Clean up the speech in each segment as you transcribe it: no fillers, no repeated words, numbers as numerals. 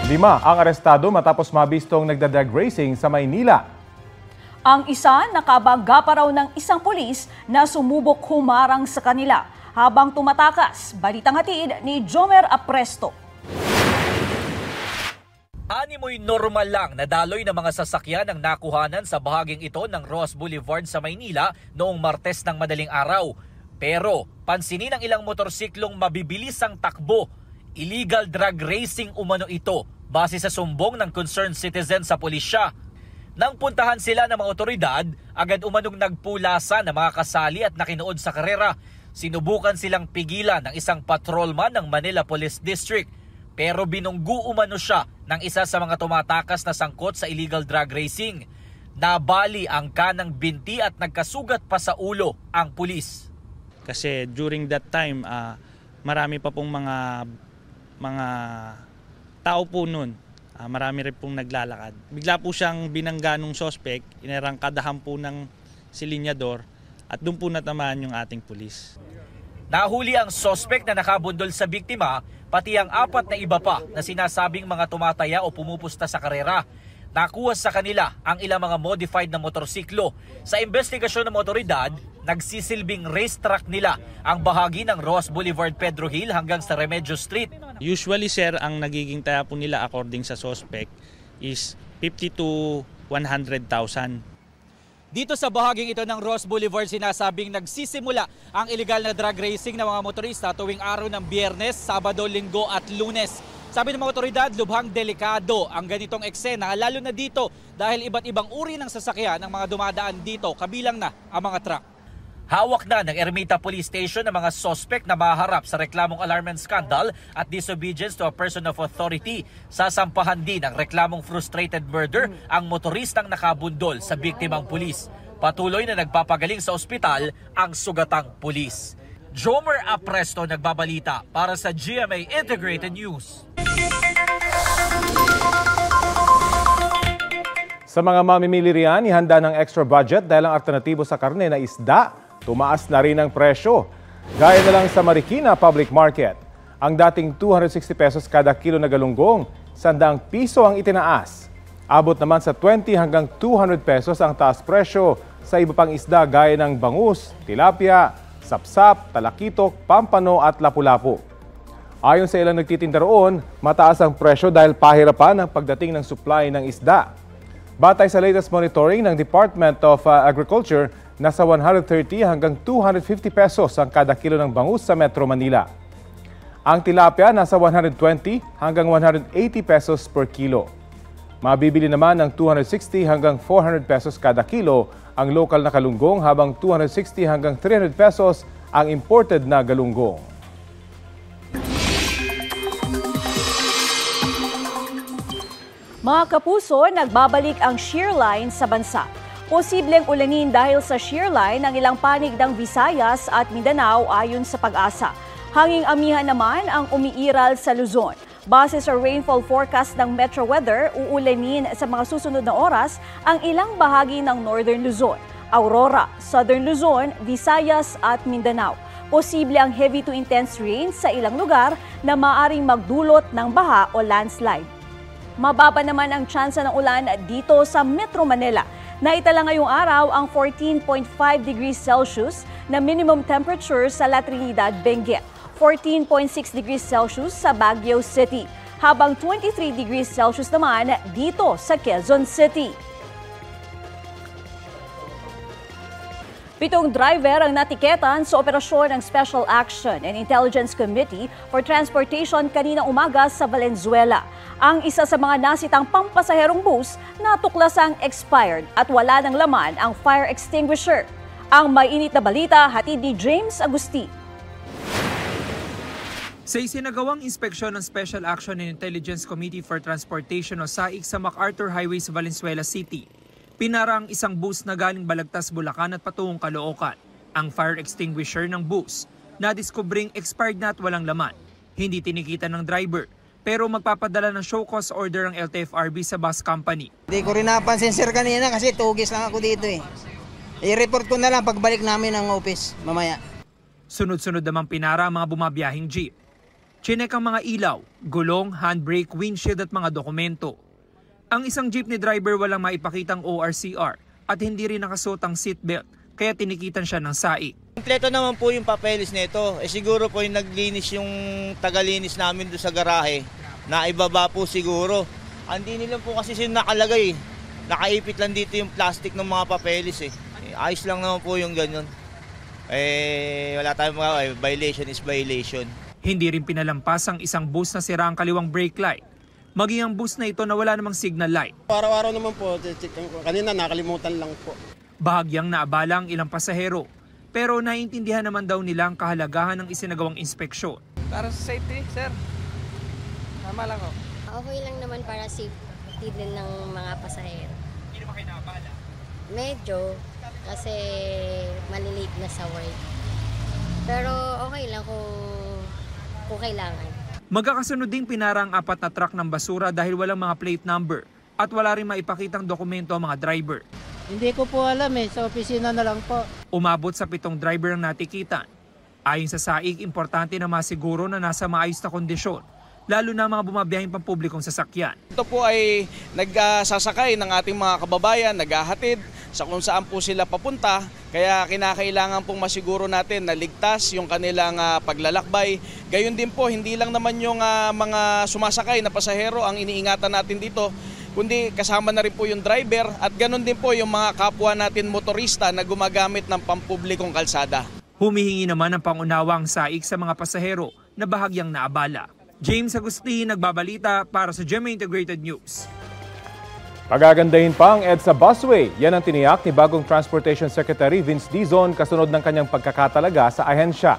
5 ang arestado matapos mabistong nagda-drag racing sa Maynila. Ang isa nakabangga pa raw ng isang pulis na sumubok humarang sa kanila habang tumatakas. Balitang hatid ni Jomer Apresto. Animoy normal lang na daloy ng mga sasakyan ang nakuhanan sa bahaging ito ng Ross Boulevard sa Maynila noong Martes ng madaling araw. Pero pansinin ang ilang motorsiklong mabibilis ang takbo. Illegal drag racing umano ito base sa sumbong ng concerned citizen sa pulisya. Nang puntahan sila ng mga otoridad, agad umanong nagpulasa ng mga kasali at nakinood sa karera. Sinubukan silang pigilan ng isang patrolman ng Manila Police District. Pero binunggu umano siya ng isa sa mga tumatakas na sangkot sa illegal drag racing. Nabali ang kanang binti at nagkasugat pa sa ulo ang pulis. Kasi during that time, marami pa pong mga tao po nun. Marami rin pong naglalakad. Bigla po siyang binangga ng suspect, inarangkadahan po ng silinyador at doon po natamaan yung ating pulis. Nahuli ang suspect na nakabundol sa biktima, pati ang 4 na iba pa na sinasabing mga tumataya o pumupusta sa karera. Nakuha sa kanila ang ilang mga modified na motorsiklo. Sa investigasyon ng otoridad, nagsisilbing racetrack nila ang bahagi ng Ross Boulevard Pedro Hill hanggang sa Remedios Street. Usually sir, ang nagiging taya po nila according sa suspect is 50 to 100,000. Dito sa bahaging ito ng Ross Boulevard, sinasabing nagsisimula ang illegal na drag racing ng mga motorista tuwing araw ng Biyernes, Sabado, Linggo at Lunes. Sabi ng mga otoridad, lubhang delikado ang ganitong eksena, lalo na dito dahil iba't ibang uri ng sasakyan ng mga dumadaan dito, kabilang na ang mga truck. Hawak na ng Ermita Police Station ang mga suspect na maharap sa reklamong alarm and scandal at disobedience to a person of authority. Sasampahan din ang reklamong frustrated murder ang motoristang nakabundol sa biktimang pulis. Patuloy na nagpapagaling sa ospital ang sugatang pulis. Jomer Apresto nagbabalita para sa GMA Integrated News. Sa mga mamimili riyan, ihanda ng extra budget dahil ang alternatibo sa karne na isda, tumaas na rin ang presyo. Gaya na lang sa Marikina Public Market. Ang dating 260 pesos kada kilo na galunggong, 100 piso ang itinaas. Abot naman sa 20 hanggang 200 pesos ang taas presyo sa iba pang isda gaya ng bangus, tilapia, sapsap, talakitok, pampano at lapu-lapu. Ayon sa ilang nagtitinda roon, mataas ang presyo dahil pahirapan ang pagdating ng supply ng isda. Batay sa latest monitoring ng Department of Agriculture, nasa 130 hanggang 250 pesos ang kada kilo ng bangus sa Metro Manila. Ang tilapia nasa 120 hanggang 180 pesos per kilo. Mabibili naman ng 260 hanggang 400 pesos kada kilo ang lokal na galunggong habang 260 hanggang 300 pesos ang imported na galunggong. Mga kapuso, nagbabalik ang shear line sa bansa. Posibleng ulanin dahil sa shear line ang ilang panig ng Visayas at Mindanao ayon sa Pag-asa. Hanging amihan naman ang umiiral sa Luzon. Base sa rainfall forecast ng Metro Weather, uulanin sa mga susunod na oras ang ilang bahagi ng Northern Luzon, Aurora, Southern Luzon, Visayas at Mindanao. Posible ang heavy to intense rain sa ilang lugar na maaaring magdulot ng baha o landslide. Mababa naman ang tsansa ng ulan dito sa Metro Manila. Naitala ngayong araw ang 14.5 degrees Celsius na minimum temperature sa La Trinidad, Benguet, 14.6 degrees Celsius sa Baguio City, habang 23 degrees Celsius naman dito sa Quezon City. 7 driver ang natiketan sa operasyon ng Special Action and Intelligence Committee for Transportation kaninang umaga sa Valenzuela. Ang isa sa mga nasitang pampasaherong bus natuklasang expired at wala ng laman ang fire extinguisher. Ang mainit na balita hatid ni James Agustin. Sa isinagawang inspeksyon ng Special Action and Intelligence Committee for Transportation o SAIC sa MacArthur Highway sa Valenzuela City, pinarang isang bus na galing Balagtas, Bulacan at patungong Caloocan. Ang fire extinguisher ng bus, nadiskubring expired na at walang laman. Hindi tinikita ng driver, pero magpapadala ng show cause order ang LTFRB sa bus company. Hindi ko rin napansin sir kanina kasi tugis lang ako dito eh. I-report ko na lang pagbalik namin ng office mamaya. Sunod-sunod namang pinara ang mga bumabiyahing jeep. Chinek ang mga ilaw, gulong, handbrake, windshield at mga dokumento. Ang isang jeepney driver walang maipakitang ORCR at hindi rin nakasuot ang seatbelt kaya tinikitan siya ng saik. Kompleto naman po yung papeles nito. Siguro po yung naglinis yung tagalinis namin doon sa garahe na ibaba po siguro. Hindi nila po kasi sila nakalagay. Nakaipit lang dito yung plastic ng mga papeles . Ayos lang naman po yung ganyan. Wala tayong mga violation is violation. Hindi rin pinalampas ang isang bus na sira ang kaliwang brake light. Maging ang bus na ito na wala namang signal light. Araw-araw naman po, kanina nakalimutan lang po. Bahagyang naabala ang ilang pasahero, pero naiintindihan naman daw nila ang kahalagahan ng isinagawang inspeksyon. Para sa safety, sir. Tama lang ho. Okay lang naman para safety din ng mga pasahero. Hindi naman kayo naabala? Medyo, kasi malilate na sa work. Pero okay lang kung kailangan. Magkakasunod ding pinara ang 4 na truck ng basura dahil walang mga plate number at wala rin maipakitang dokumento ang mga driver. Hindi ko po alam sa opisina na lang po. Umabot sa 7 driver ang natikitan. Ayon sa SAIG, importante na masiguro na nasa maayos na kondisyon, lalo na mga bumabiyahing pampublikong sasakyan. Ito po ay nagsasakay ng ating mga kababayan, naghahatid sa kung saan po sila papunta. Kaya kinakailangan pong masiguro natin na ligtas yung kanilang paglalakbay. Gayon din po, hindi lang naman yung mga sumasakay na pasahero ang iniingatan natin dito, kundi kasama na rin po yung driver at ganun din po yung mga kapwa natin motorista na gumagamit ng pampublikong kalsada. Humihingi naman ng pangunawa ang SAIG sa mga pasahero na bahagyang naabala. James Agustin, nagbabalita para sa GMA Integrated News. Pagagandahin pa ang EDSA Busway. Yan ang tiniyak ni bagong Transportation Secretary Vince Dizon kasunod ng kanyang pagkakatalaga sa ahensya.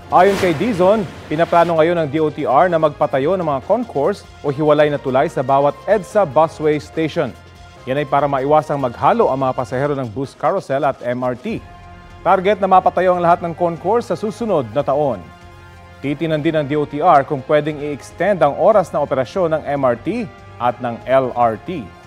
Ayon kay Dizon, pinaplano ngayon ng DOTR na magpatayo ng mga concourse o hiwalay na tulay sa bawat EDSA Busway Station. Yan ay para maiwasang maghalo ang mga pasahero ng bus carousel at MRT. Target na mapatayo ang lahat ng concourse sa susunod na taon. Titinan din ng DOTR kung pwedeng i-extend ang oras ng operasyon ng MRT at ng LRT.